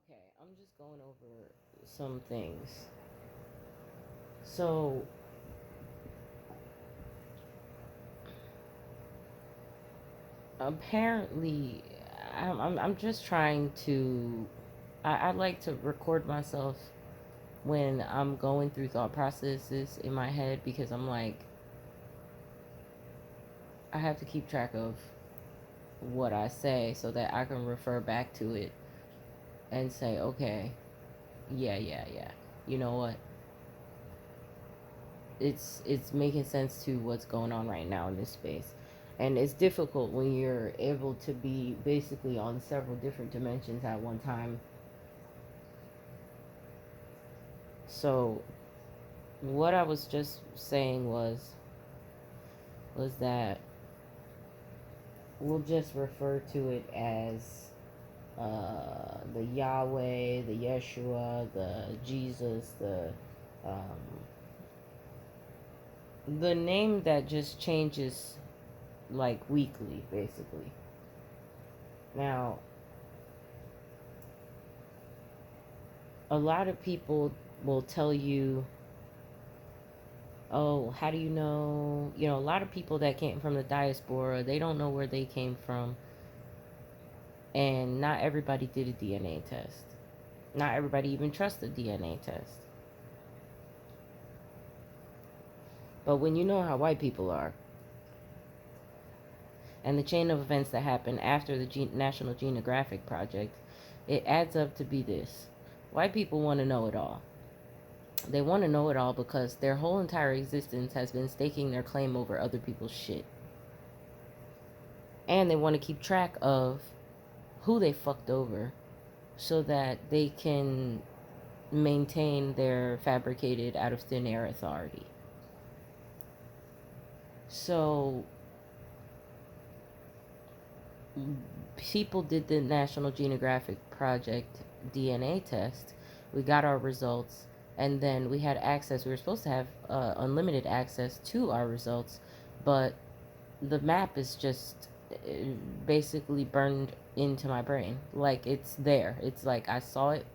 Okay, I'm just going over some things. So, apparently, I'm just trying to. I like to record myself when I'm going through thought processes in my head because I'm like, I have to keep track of what I say so that I can refer back to it and say, okay, yeah. You know what? It's making sense to what's going on right now in this space. And it's difficult when you're able to be basically on several different dimensions at one time. So what I was just saying was that we'll just refer to it as the Yahweh, the Yeshua, the Jesus, um, the name that just changes like weekly, basically. Now, a lot of people will tell you, oh, how do you know? You know, a lot of people that came from the diaspora, they don't know where they came from. And not everybody did a DNA test. Not everybody even trusts the DNA test. But when you know how white people are, and the chain of events that happened after the National Geographic Project, it adds up to be this. White people want to know it all. They want to know it all because their whole entire existence has been staking their claim over other people's shit. And they want to keep track of who they fucked over so that they can maintain their fabricated out of thin air authority. So people did the National Geographic Project DNA test. We got our results, and then we had access. We were supposed to have unlimited access to our results, but the map is just basically burned into my brain. Like it's there. It's like I saw it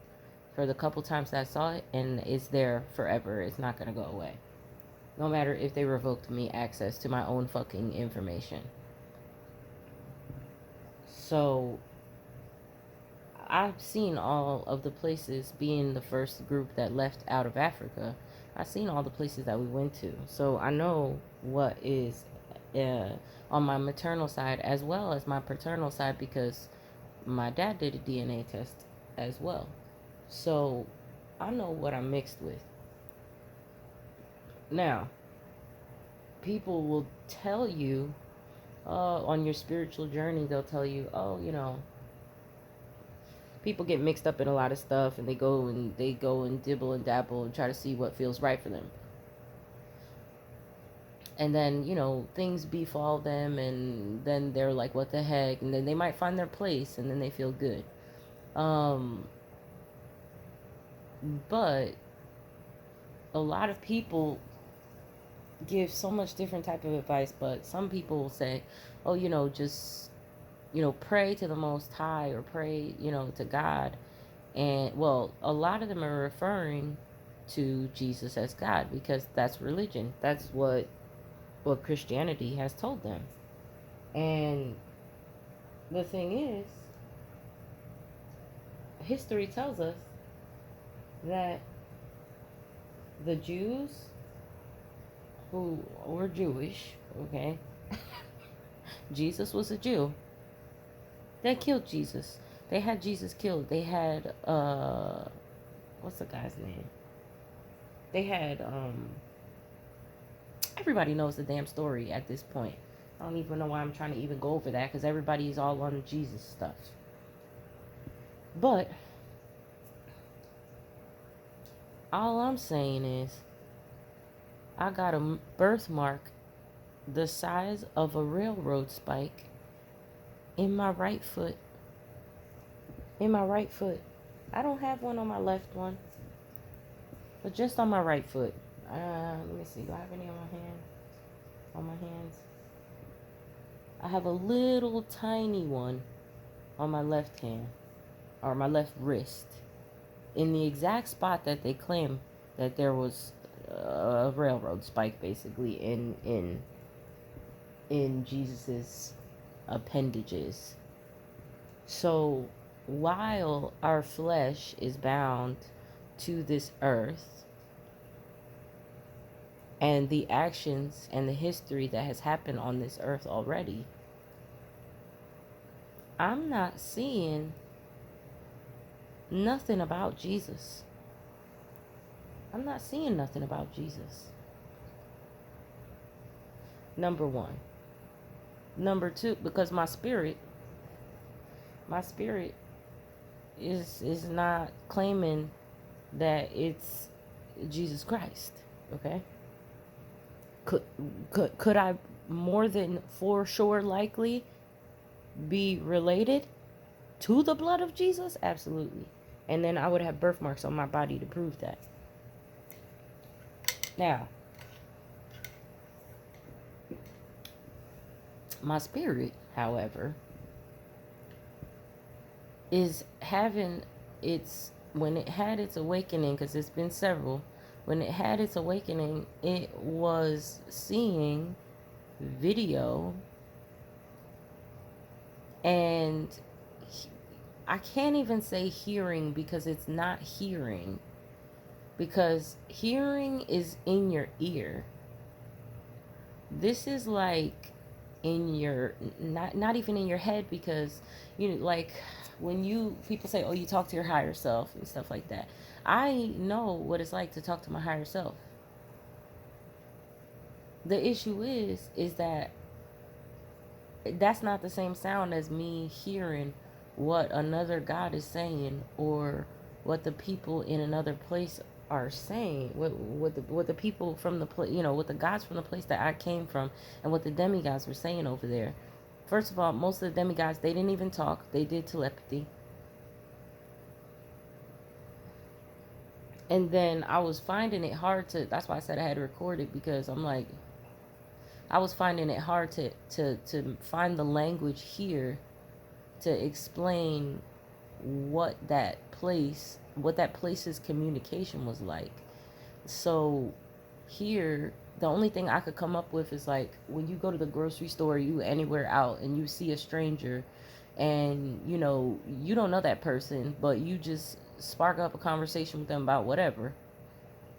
for the couple times that I saw it, and it's there forever. It's not gonna go away. No matter if they revoked me access to my own fucking information. So I've seen all of the places, being the first group that left out of Africa. I've seen all the places that we went to. So I know what is uh, on my maternal side as well as my paternal side because my dad did a DNA test as well. So I know what I'm mixed with. Now, people will tell you on your spiritual journey, they'll tell you, oh, you know, people get mixed up in a lot of stuff and they go and dibble and dabble and try to see what feels right for them. And then, you know, things befall them and then they're like, what the heck? And then they might find their place and then they feel good. Um, but a lot of people give so much different type of advice, but some people will say, oh, you know, just, you know, pray to the Most High or pray, you know, to God. And well, a lot of them are referring to Jesus as God because that's religion. That's what Christianity has told them. And the thing is, history tells us that the Jews who were Jewish, okay, Jesus was a Jew. They killed Jesus. They had Jesus killed. They had what's the guy's name? They had everybody knows the damn story at this point. I don't even know why I'm trying to even go over that because everybody's all on Jesus stuff. But all I'm saying is, I got a birthmark the size of a railroad spike in my right foot. In my right foot. I don't have one on my left one, but just on my right foot. Let me see. Do I have any on my hand? On my hands? I have a little tiny one on my left hand or my left wrist. in the exact spot that they claim that there was a railroad spike, basically in Jesus's appendages. So while our flesh is bound to this earth and the actions and the history that has happened on this earth already, I'm not seeing nothing about Jesus. I'm not seeing nothing about Jesus. Number one. Number two, because my spirit is not claiming that it's Jesus Christ. Okay? Could could I more than for sure likely be related to the blood of Jesus? Absolutely. And then I would have birthmarks on my body to prove that. Now, my spirit, however, is having when it had its awakening, because it's been several, when it had its awakening, it was seeing video, and I can't even say hearing because it's not hearing, because hearing is in your ear. This is like in your, not even in your head, because like when people say, oh, you talk to your higher self and stuff like that. I know what it's like to talk to my higher self. The issue is that that's not the same sound as me hearing what another God is saying, or what the people in another place are saying, what the people from the place, what the gods from the place that I came from, and what the demigods were saying over there. First of all, most of the demigods, they didn't even talk. They did telepathy. And then I was finding it hard to, that's why I said I had to record it, because I'm like, I was finding it hard to find the language here to explain what that place's communication was like. So here, the only thing I could come up with is like when you go to the grocery store, you anywhere out, and you see a stranger, and you don't know that person, but you just spark up a conversation with them about whatever.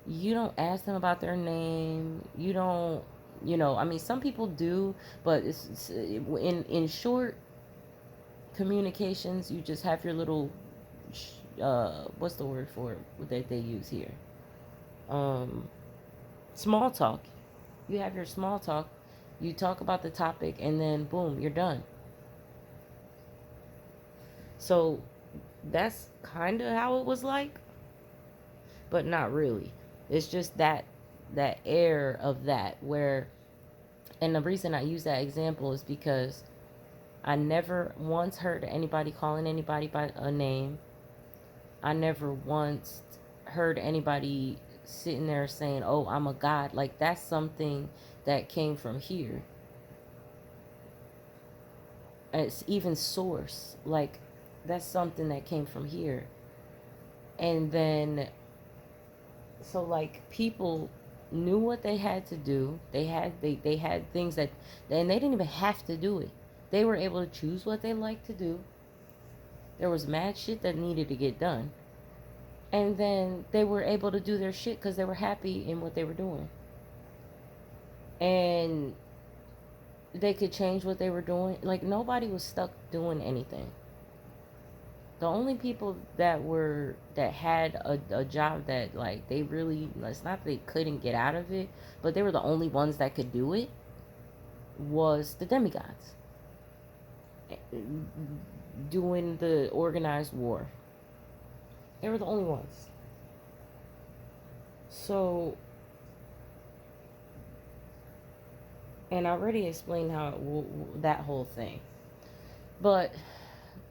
You don't ask them about their name. You don't, I mean, some people do, but it's in short communications, you just have your little what's the word for it that they use here? um Small talk. You have your small talk, you talk about the topic, and then boom, you're done. So that's kind of how it was like, but not really. It's just that air of that, where, and the reason I use that example is because I never once heard anybody calling anybody by a name. I never once heard anybody sitting there saying, oh, I'm a god. Like, that's something that came from here. It's even source. Like, that's something that came from here. And then, so like, people knew what they had to do. They had things that, and they didn't even have to do it. They were able to choose what they liked to do. There was mad shit that needed to get done. And then they were able to do their shit because they were happy in what they were doing. And they could change what they were doing. Like, nobody was stuck doing anything. The only people that had a job that, like, they really, it's not that they couldn't get out of it, but they were the only ones that could do it, was the demigods doing the organized war. They were the only ones. So, and I already explained how that whole thing. But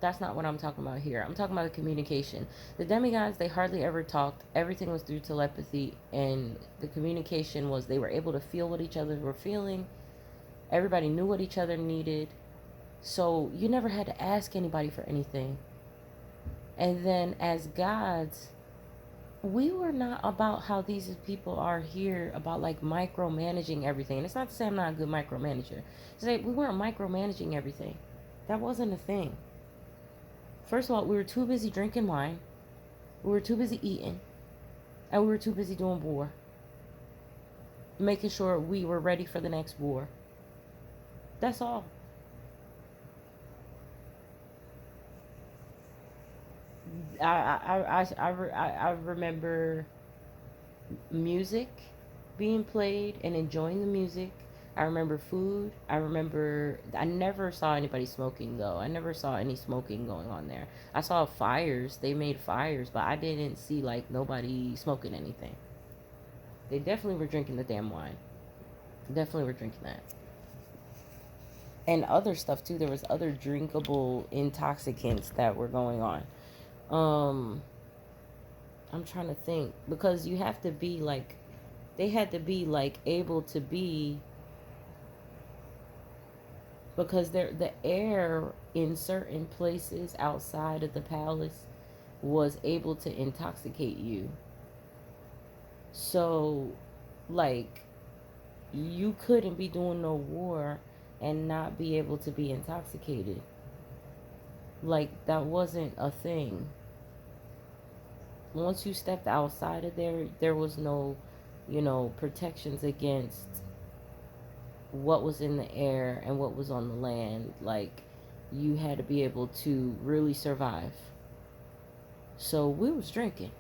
that's not what I'm talking about here. I'm talking about the communication. The demigods, they hardly ever talked. Everything was through telepathy, and the communication was they were able to feel what each other were feeling. Everybody knew what each other needed. So you never had to ask anybody for anything. And then as gods, we were not about how these people are here about like micromanaging everything. And it's not to say I'm not a good micromanager. It's like we weren't micromanaging everything. That wasn't a thing. First of all, we were too busy drinking wine. We were too busy eating. And we were too busy doing war. Making sure we were ready for the next war. That's all. I remember music being played and enjoying the music. I remember food. I never saw anybody smoking though. I never saw any smoking going on there. I saw fires. They made fires, but I didn't see like nobody smoking anything. They definitely were drinking the damn wine. Definitely were drinking that. And other stuff too. There was other drinkable intoxicants that were going on. Um I'm trying to think because you have to be like they had to be like able to be because the air in certain places outside of the palace was able to intoxicate you. So like you couldn't be doing no war and not be able to be intoxicated. Like that wasn't a thing. Once you stepped outside of there, there was no, protections against what was in the air and what was on the land. Like you had to be able to really survive. So we was drinking.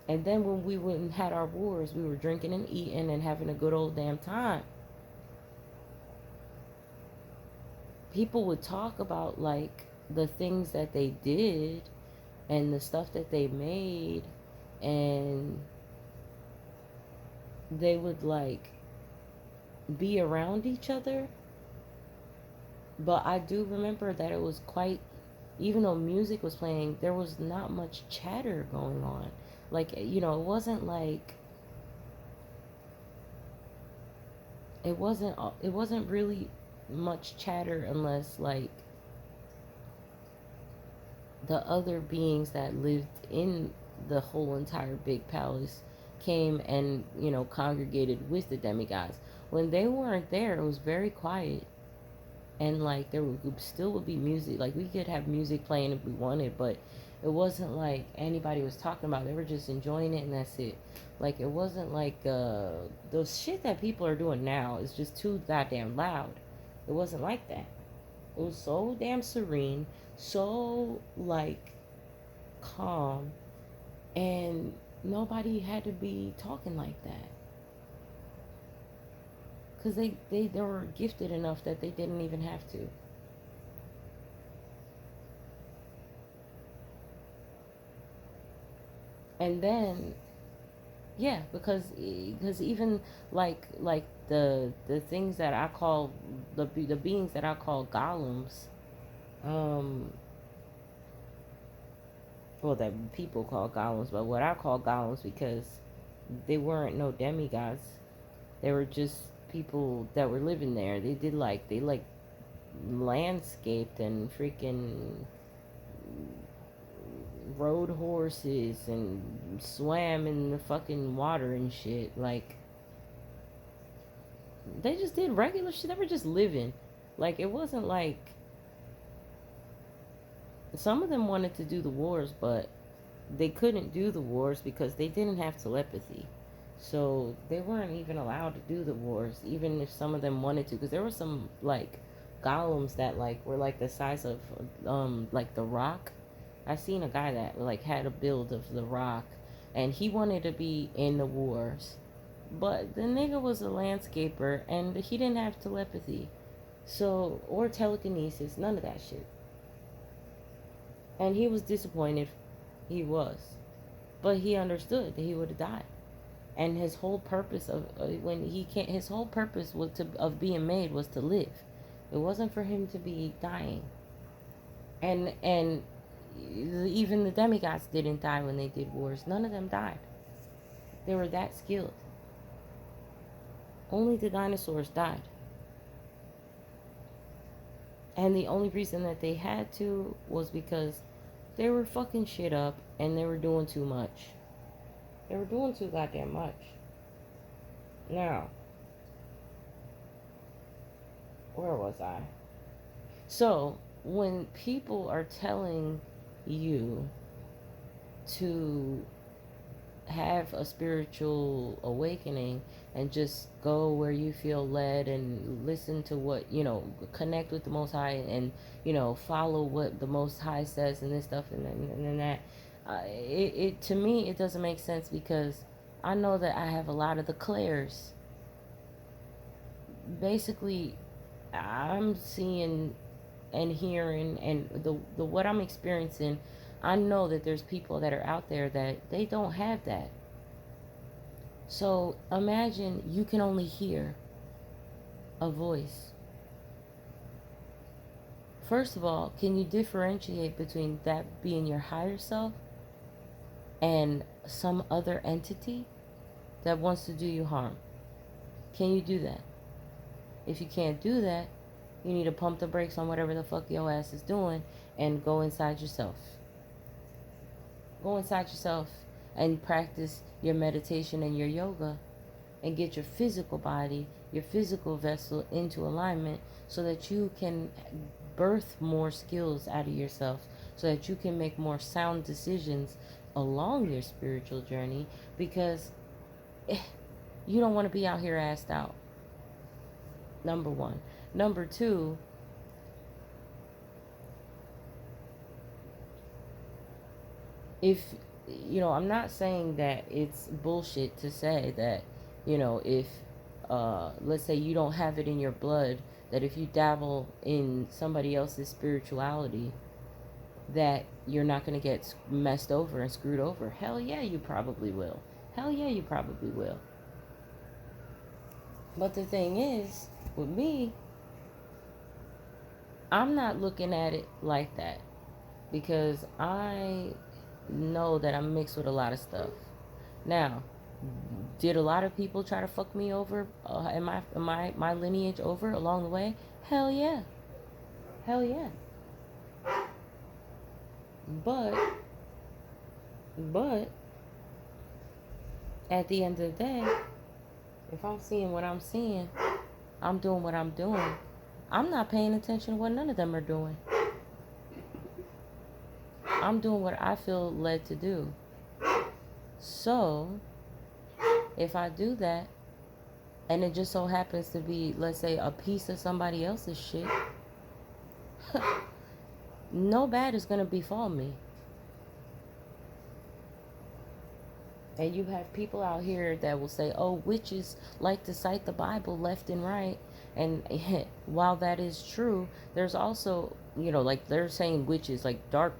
And then when we went and had our wars, we were drinking and eating and having a good old damn time. People would talk about like the things that they did and the stuff that they made, and they would like be around each other. But I do remember that it was quite, even though music was playing, there was not much chatter going on. Like, it wasn't really much chatter unless like the other beings that lived in the whole entire big palace came and, congregated with the demigods. When they weren't there, it was very quiet. And like there would be music. Like we could have music playing if we wanted, but it wasn't like anybody was talking about it. They were just enjoying it and that's it. Like it wasn't like the shit that people are doing now is just too goddamn loud. It wasn't like that. It was so damn serene, so like calm, and nobody had to be talking like that because they were gifted enough that they didn't even have to. And then yeah, because even like the things that I call the beings that I call golems, um well that people call golems, but what I call golems because they weren't no demigods. They were just people that were living there. They landscaped and freaking rode horses and swam in the fucking water and shit. Like they just did regular shit. They were just living. Like it wasn't like some of them wanted to do the wars, but they couldn't do the wars because they didn't have telepathy. So they weren't even allowed to do the wars, even if some of them wanted to. Because there were some like golems that like were like the size of like the Rock. I seen a guy that like had a build of the Rock, and he wanted to be in the wars, but the nigga was a landscaper and he didn't have telepathy, so or telekinesis, none of that shit. And he was disappointed. He was, but he understood that he would have died. And his whole purpose of when he can't, his whole purpose was to of being made was to live. It wasn't for him to be dying. And even the demigods didn't die when they did wars. None of them died. They were that skilled. Only the dinosaurs died. And the only reason that they had to was because They were fucking shit up and they were doing too much. They were doing too goddamn much. Now, where was I? So, when people are telling you to have a spiritual awakening and just go where you feel led and listen to what, connect with the Most High and, follow what the Most High says and this stuff and that, it to me, it doesn't make sense because I know that I have a lot of the clairs. Basically, I'm seeing and hearing and the what I'm experiencing, I know that there's people that are out there that they don't have that. So imagine you can only hear a voice. First of all, can you differentiate between that being your higher self and some other entity that wants to do you harm? Can you do that? If you can't do that, you need to pump the brakes on whatever the fuck your ass is doing and go inside yourself. Go inside yourself and practice your meditation and your yoga and get your physical body, your physical vessel into alignment so that you can birth more skills out of yourself, so that you can make more sound decisions along your spiritual journey, because you don't want to be out here assed out. Number one. Number two, if, I'm not saying that it's bullshit to say that, if, let's say you don't have it in your blood, that if you dabble in somebody else's spirituality, that you're not going to get messed over and screwed over. Hell yeah, you probably will. Hell yeah, you probably will. But the thing is, with me, I'm not looking at it like that because I know that I'm mixed with a lot of stuff. Now, did a lot of people try to fuck me over and my lineage over along the way? Hell yeah. Hell yeah. But at the end of the day, if I'm seeing what I'm seeing, I'm doing what I'm doing. I'm not paying attention to what none of them are doing. I'm doing what I feel led to do. So, if I do that, and it just so happens to be, let's say, a piece of somebody else's shit, no bad is going to befall me. And you have people out here that will say, oh, witches like to cite the Bible left and right. And while that is true, there's also, like they're saying witches, like dark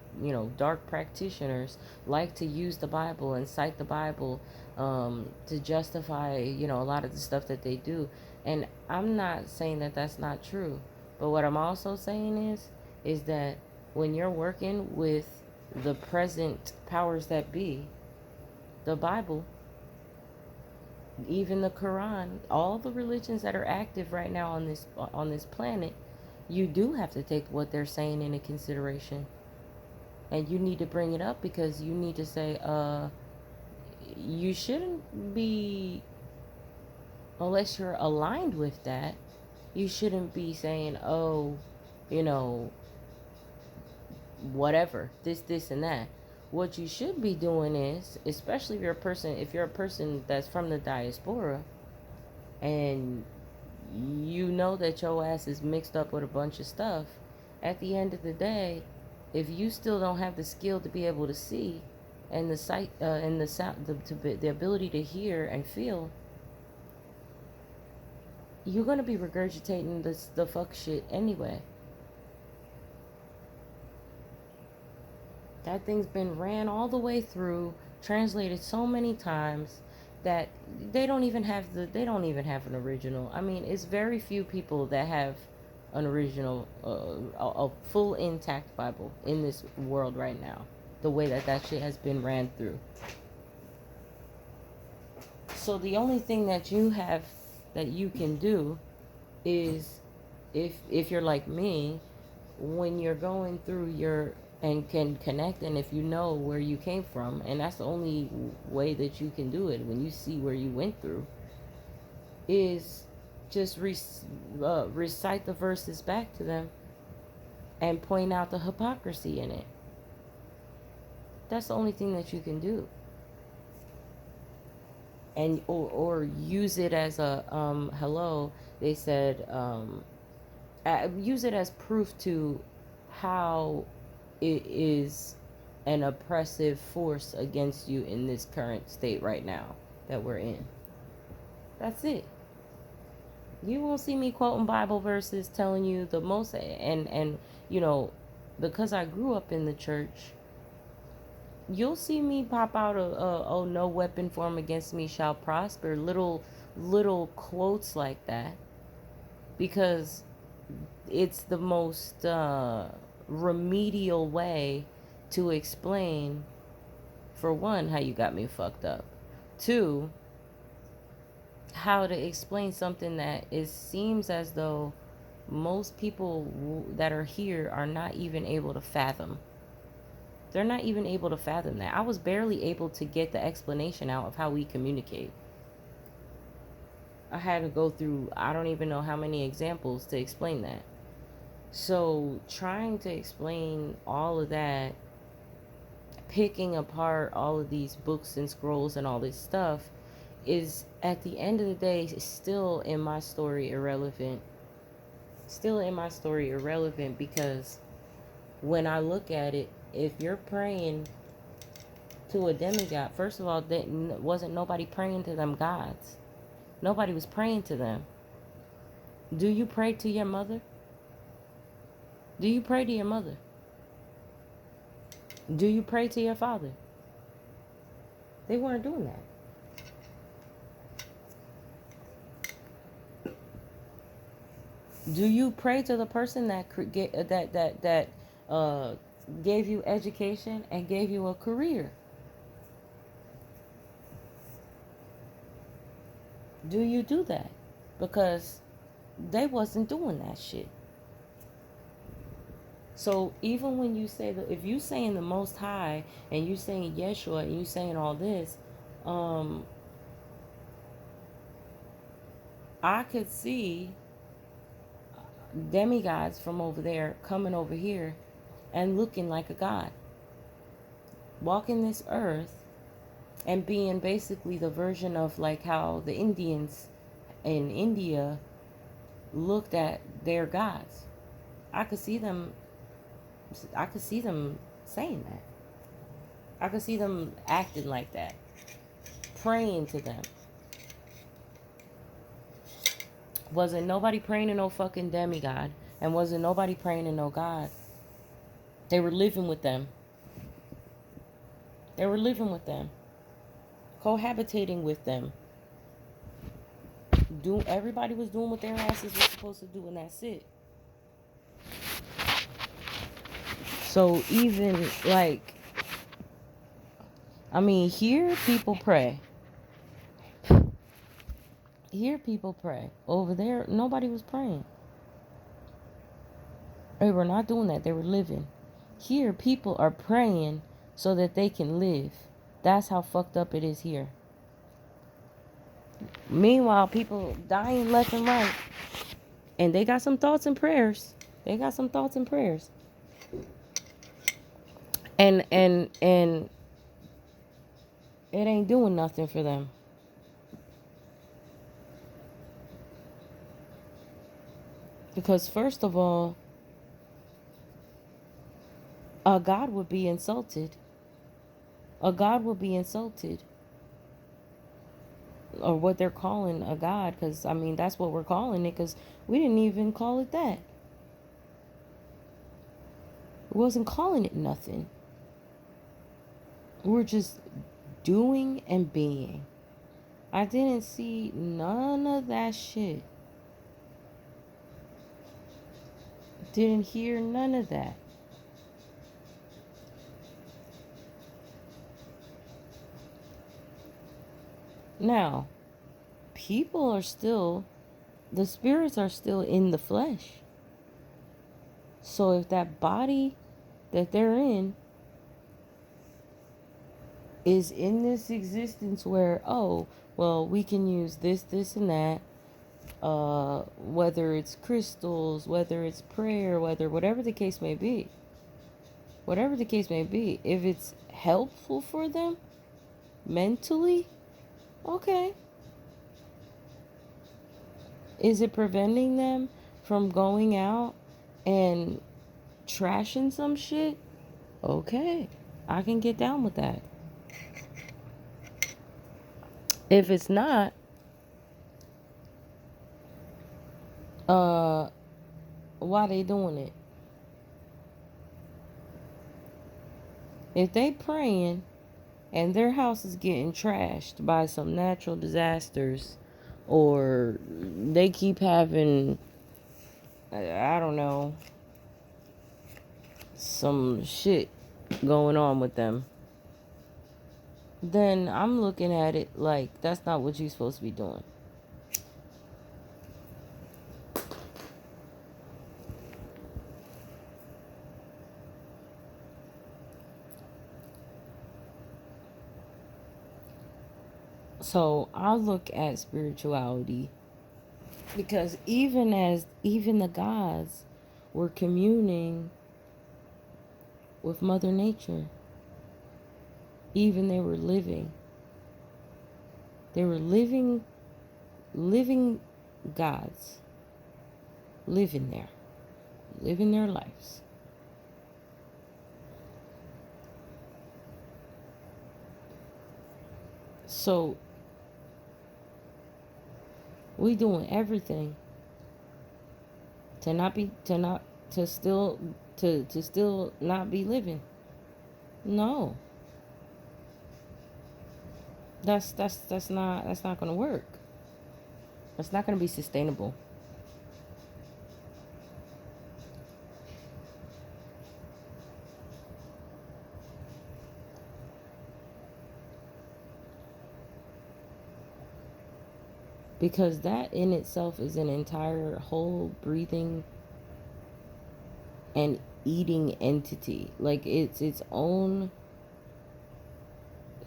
practitioners like to use the Bible and cite the Bible to justify, a lot of the stuff that they do. And I'm not saying that that's not true. But what I'm also saying is that when you're working with the present powers that be, the Bible, even the Quran, all the religions that are active right now on this planet, you do have to take what they're saying into consideration. And you need to bring it up because you need to say, you shouldn't be, unless you're aligned with that, you shouldn't be saying, oh, whatever, this and that. What you should be doing is, especially if you're a person that's from the diaspora and you know that your ass is mixed up with a bunch of stuff, at the end of the day, if you still don't have the skill to be able to see and the sight and the sound, the ability to hear and feel, you're going to be regurgitating the fuck shit anyway. That thing's been ran all the way through, translated so many times that they don't even have an original. I mean, it's very few people that have an original, a full intact Bible in this world right now. The way that shit has been ran through. So the only thing that you have that you can do is, if you're like me, when you're going through your and can connect, and if you know where you came from, and that's the only way that you can do it, when you see where you went through, is just recite the verses back to them and point out the hypocrisy in it. That's the only thing that you can do. And or use it as a hello, they said, use it as proof to how it is an oppressive force against you in this current state right now that we're in. That's it. You won't see me quoting Bible verses telling you the most, and you know, because I grew up in the church, you'll see me pop out oh, no weapon formed against me shall prosper, little quotes like that, because it's the most remedial way to explain, for one, how you got me fucked up, two, how to explain something that it seems as though most people that are here are not even able to fathom. They're not even able to fathom that. I was barely able to get the explanation out of how we communicate. I had to go through, I don't even know how many examples to explain that. So trying to explain all of that, picking apart all of these books and scrolls and all this stuff, is at the end of the day still in my story irrelevant. Still in my story irrelevant, because when I look at it, if you're praying to a demigod, first of all, that wasn't nobody praying to them gods. Nobody was praying to them. Do you pray to your mother? Do you pray to your mother? Do you pray to your father? They weren't doing that. Do you pray to the person that gave you education and gave you a career? Do you do that? Because they wasn't doing that shit. So even when you say that, if you saying the Most High and you saying Yeshua and you saying all this, I could see demigods from over there coming over here and looking like a god, walking this earth and being basically the version of like how the Indians in India looked at their gods. I could see them saying that. I could see them acting like that, praying to them. Wasn't nobody praying to no fucking demigod, and wasn't nobody praying to no god. They were living with them. They were living with them, cohabitating with them. Everybody was doing what their asses were supposed to do, and that's it. So even like, I mean, here people pray. Here people pray. Over there, nobody was praying. They were not doing that. They were living. Here, people are praying so that they can live. That's how fucked up it is here. Meanwhile, people dying left and right. And they got some thoughts and prayers. They got some thoughts and prayers. And it ain't doing nothing for them. Because first of all, a God would be insulted. A God would be insulted. Or what they're calling a God. Because, I mean, that's what we're calling it. Because we didn't even call it that. We wasn't calling it nothing. We're just doing and being. I didn't see none of that shit. Didn't hear none of that. Now, people are still, the spirits are still in the flesh. So if that body that they're in is in this existence where, oh, well, we can use this, and that, whether it's crystals, whether it's prayer, whatever the case may be, if it's helpful for them mentally, okay. Is it preventing them from going out and trashing some shit? Okay, I can get down with that. If it's not, why they doing it? If they praying and their house is getting trashed by some natural disasters, or they keep having, I don't know, some shit going on with them, then I'm looking at it like that's not what you're supposed to be doing. So I look at spirituality because even the gods were communing with Mother Nature, even they were living living gods, living their lives. So we doing everything to still not be living. No. That's not gonna work. That's not gonna be sustainable. Because that in itself is an entire whole breathing and eating entity. Like it's its own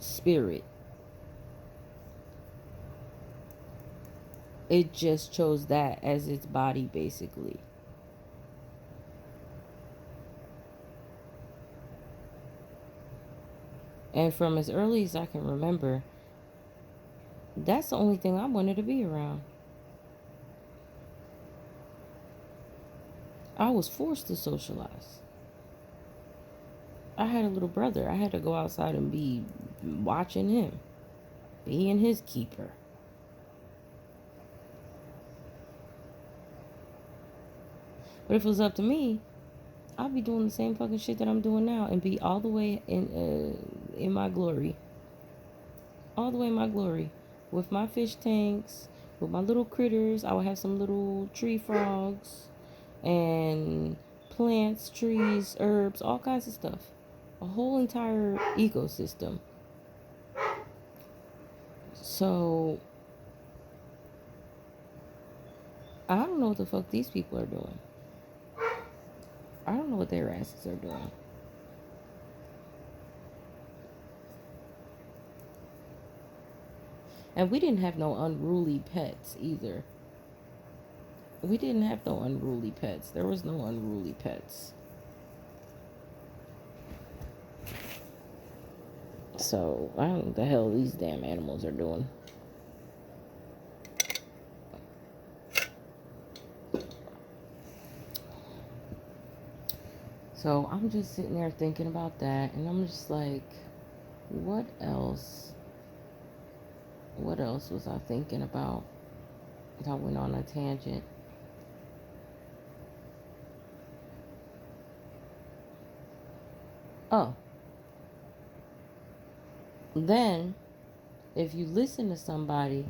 spirit. It just chose that as its body, basically. And from as early as I can remember, that's the only thing I wanted to be around. I was forced to socialize. I had a little brother. I had to go outside and be watching him, being his keeper. But if it was up to me, I'd be doing the same fucking shit that I'm doing now and be all the way in my glory. All the way in my glory. With my fish tanks, with my little critters. I would have some little tree frogs and plants, trees, herbs, all kinds of stuff. A whole entire ecosystem. So I don't know what the fuck these people are doing. I don't know what their asses are doing. And we didn't have no unruly pets either. We didn't have no unruly pets. There was no unruly pets. So I don't know what the hell these damn animals are doing. So I'm just sitting there thinking about that, and I'm just like, what else? What else was I thinking about? I went on a tangent. Oh, then if you listen to somebody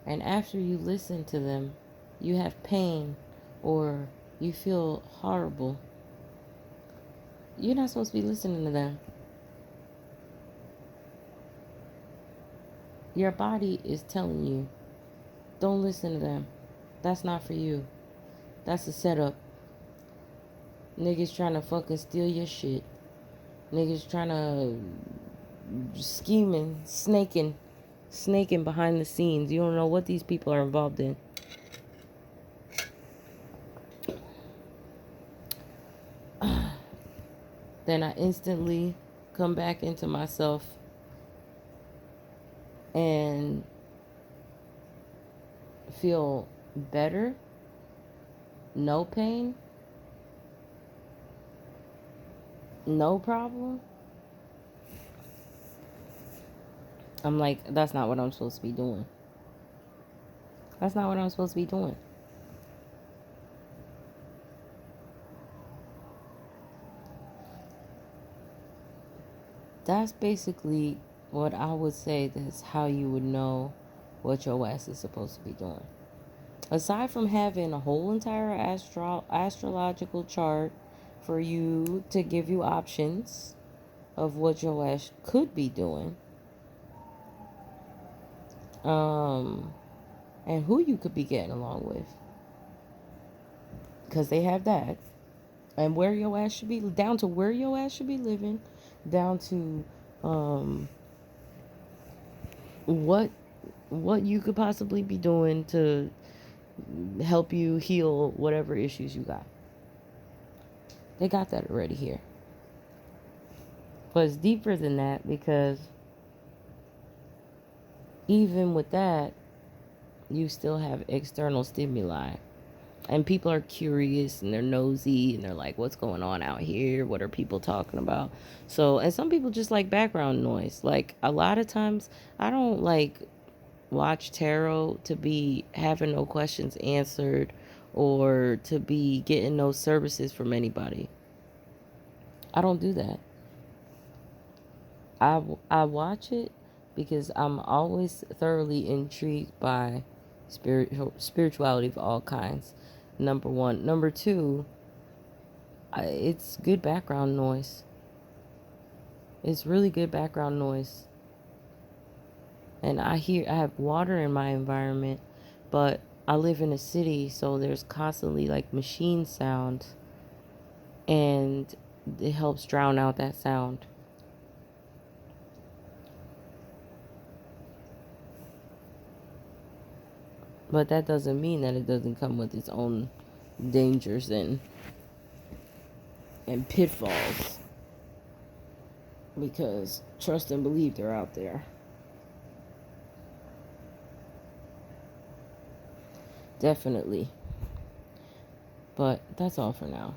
and after you listen to them, you have pain or you feel horrible, you're not supposed to be listening to them. Your body is telling you, don't listen to them. That's not for you. That's a setup. Niggas trying to fucking steal your shit. Niggas trying to scheming, snaking behind the scenes. You don't know what these people are involved in. Then I instantly come back into myself and feel better, no pain, no problem. I'm like, that's not what I'm supposed to be doing. That's not what I'm supposed to be doing. That's basically what I would say. That's how you would know what your ass is supposed to be doing. Aside from having a whole entire astrological chart for you to give you options of what your ass could be doing, and who you could be getting along with, because they have that, and where your ass should be, down to where your ass should be living, down to what you could possibly be doing to help you heal whatever issues you got. They got that already here. But it's deeper than that, because even with that, you still have external stimuli. And people are curious and they're nosy and they're like, what's going on out here? What are people talking about? So, and some people just like background noise. Like, a lot of times, I don't like watch tarot to be having no questions answered or to be getting no services from anybody. I don't do that. I watch it because I'm always thoroughly intrigued by spirituality of all kinds. Number one. Number two, it's good background noise. It's really good background noise. And I have water in my environment, but I live in a city, so there's constantly like machine sound, and it helps drown out that sound. But that doesn't mean that it doesn't come with its own dangers and pitfalls. Because trust and believe they're out there. Definitely. But that's all for now.